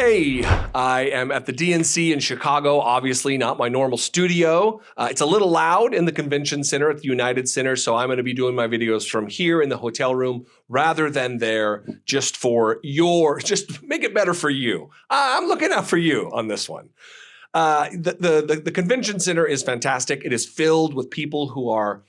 Hey, I am at the DNC in Chicago, obviously not my normal studio. It's a little loud in the convention center at the United Center, so I'm going to be doing my videos from here in the hotel room rather than there, just make it better for you. I'm looking out for you on this one. The convention center is fantastic. It is filled with people who are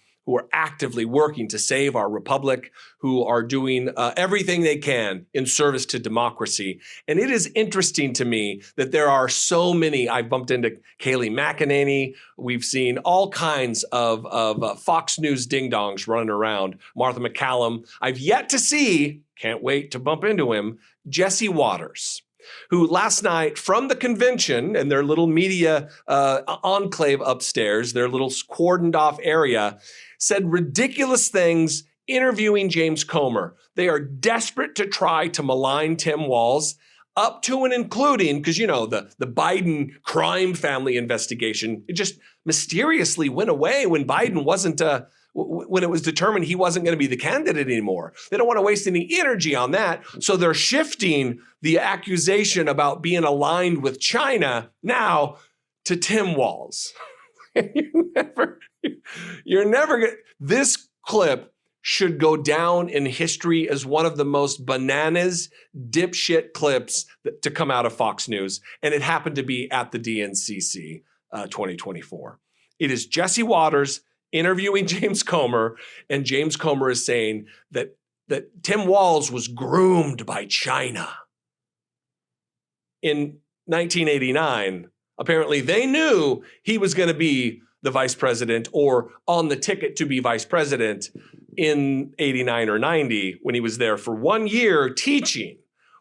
actively working to save our republic, who are doing everything they can in service to democracy. And it is interesting to me that there are so many. I bumped into Kayleigh McEnany. We've seen all kinds of Fox News ding-dongs running around. Martha McCallum. I've yet to see, can't wait to bump into him, Jesse Waters, who last night from the convention and their little media enclave upstairs, their little cordoned off area, said ridiculous things interviewing James Comer. They are desperate to try to malign Tim Walz, up to and including, because you know, the Biden crime family investigation, it just mysteriously went away when Biden wasn't, when it was determined he wasn't going to be the candidate anymore. They don't want to waste any energy on that. So they're shifting the accusation about being aligned with China now to Tim Walz. You're never going to, this clip should go down in history as one of the most bananas, dipshit clips to come out of Fox News. And it happened to be at the DNCC 2024. It is Jesse Waters interviewing James Comer, and James Comer is saying that Tim Walz was groomed by China. In 1989, apparently they knew he was going to be the vice president or on the ticket to be vice president in 89 or 90 when he was there for 1 year teaching.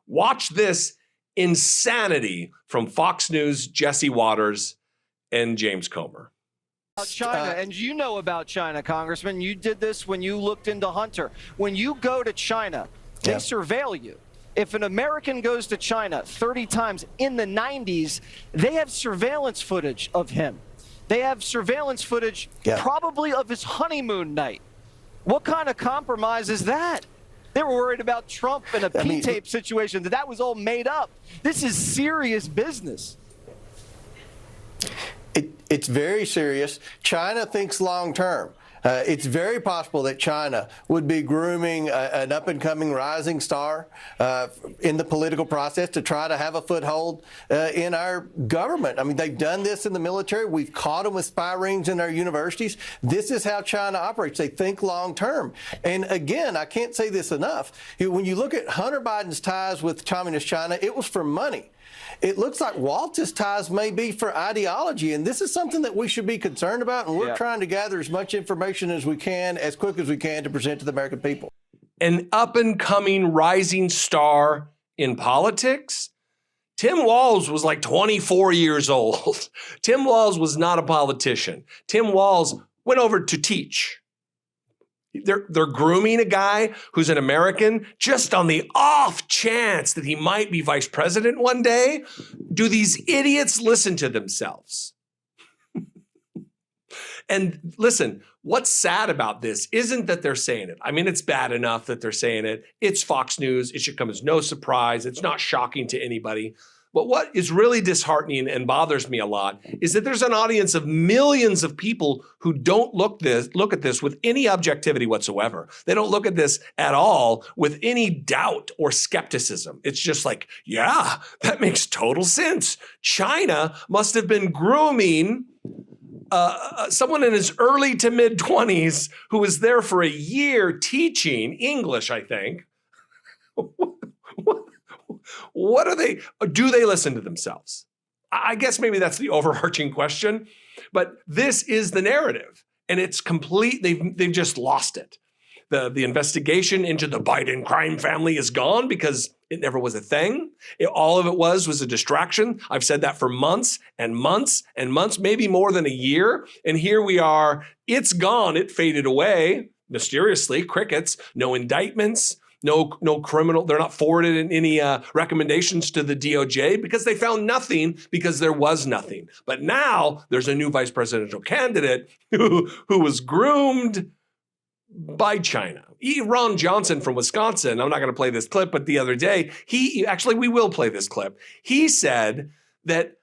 Watch this insanity from Fox News, Jesse Waters, and James Comer. China, and you know about China, Congressman. You did this when you looked into Hunter. When you go to China, they surveil you. If an American goes to China 30 times in the 90s, they have surveillance footage of him. They have surveillance footage probably of his honeymoon night. What kind of compromise is that? They were worried about Trump and a P-tape situation. That was all made up. This is serious business. It's very serious. China thinks long term. It's very possible that China would be grooming an up-and-coming rising star in the political process to try to have a foothold in our government. I mean, they've done this in the military. We've caught them with spy rings in our universities. This is how China operates. They think long term. And again, I can't say this enough. When you look at Hunter Biden's ties with Communist China, it was for money. It looks like Walz's ties may be for ideology, and this is something that we should be concerned about, and we're trying to gather as much information as we can, as quick as we can, to present to the American people. An up-and-coming rising star in politics? Tim Walz was like 24 years old. Tim Walz was not a politician. Tim Walz went over to teach. They're grooming a guy who's an American just on the off chance that he might be vice president one day. Do these idiots listen to themselves? And listen, what's sad about this isn't that they're saying it. I mean, it's bad enough that they're saying it. It's Fox News. It should come as no surprise. It's not shocking to anybody. But what is really disheartening and bothers me a lot is that there's an audience of millions of people who don't look at this with any objectivity whatsoever. They don't look at this at all with any doubt or skepticism. It's just like, yeah, that makes total sense. China must have been grooming someone in his early to mid 20s who was there for a year teaching English, I think. What are they? Do they listen to themselves? I guess maybe that's the overarching question, but this is the narrative, and it's complete. They've just lost it. The investigation into the Biden crime family is gone because it never was a thing. All of it was a distraction. I've said that for months and months and months, maybe more than a year. And here we are. It's gone. It faded away mysteriously. Crickets. No indictments. No criminal. They're not forwarded in any recommendations to the DOJ because they found nothing because there was nothing. But now there's a new vice presidential candidate who was groomed by China. Ron Johnson from Wisconsin, I'm not going to play this clip, but the other day, we will play this clip. He said that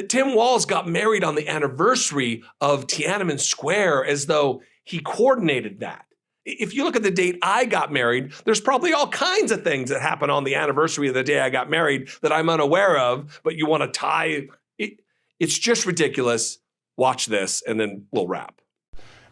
Tim Walz got married on the anniversary of Tiananmen Square as though he coordinated that. If you look at the date I got married, there's probably all kinds of things that happen on the anniversary of the day I got married that I'm unaware of, but you want to tie it. It's just ridiculous. Watch this, and then we'll wrap.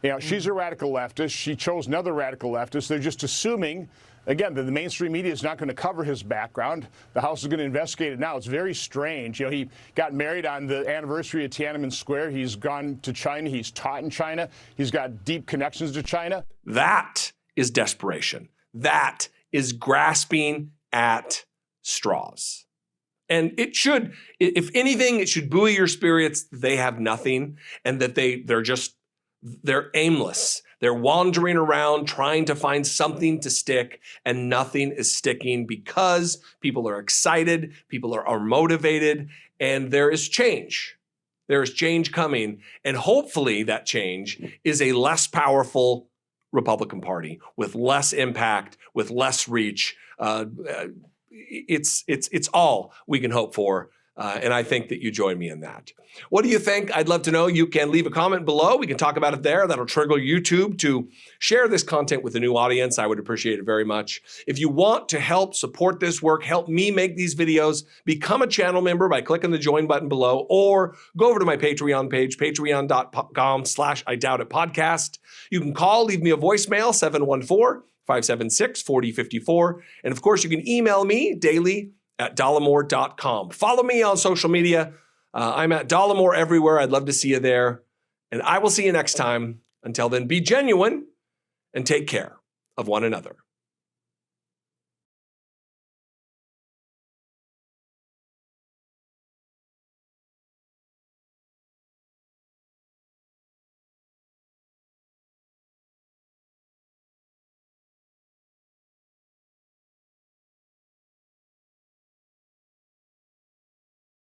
You know, she's a radical leftist. She chose another radical leftist. They're just assuming, again, that the mainstream media is not going to cover his background. The House is going to investigate it now. It's very strange. You know, he got married on the anniversary of Tiananmen Square. He's gone to China. He's taught in China. He's got deep connections to China. That is desperation. That is grasping at straws. And it should, if anything, it should buoy your spirits that they have nothing and that they're aimless. They're wandering around trying to find something to stick, and nothing is sticking because people are excited, people are motivated, and there is change. There is change coming, and hopefully that change is a less powerful Republican Party with less impact, with less reach. It's all we can hope for. And I think that you join me in that. What do you think? I'd love to know. You can leave a comment below. We can talk about it there. That'll trigger YouTube to share this content with a new audience. I would appreciate it very much. If you want to help support this work, help me make these videos, become a channel member by clicking the join button below, or go over to my Patreon page, patreon.com/IDoubtItPodcast. You can call, leave me a voicemail, 714-576-4054. And of course, you can email me daily at Dollemore.com. Follow me on social media. I'm at Dollemore everywhere. I'd love to see you there. And I will see you next time. Until then, be genuine and take care of one another.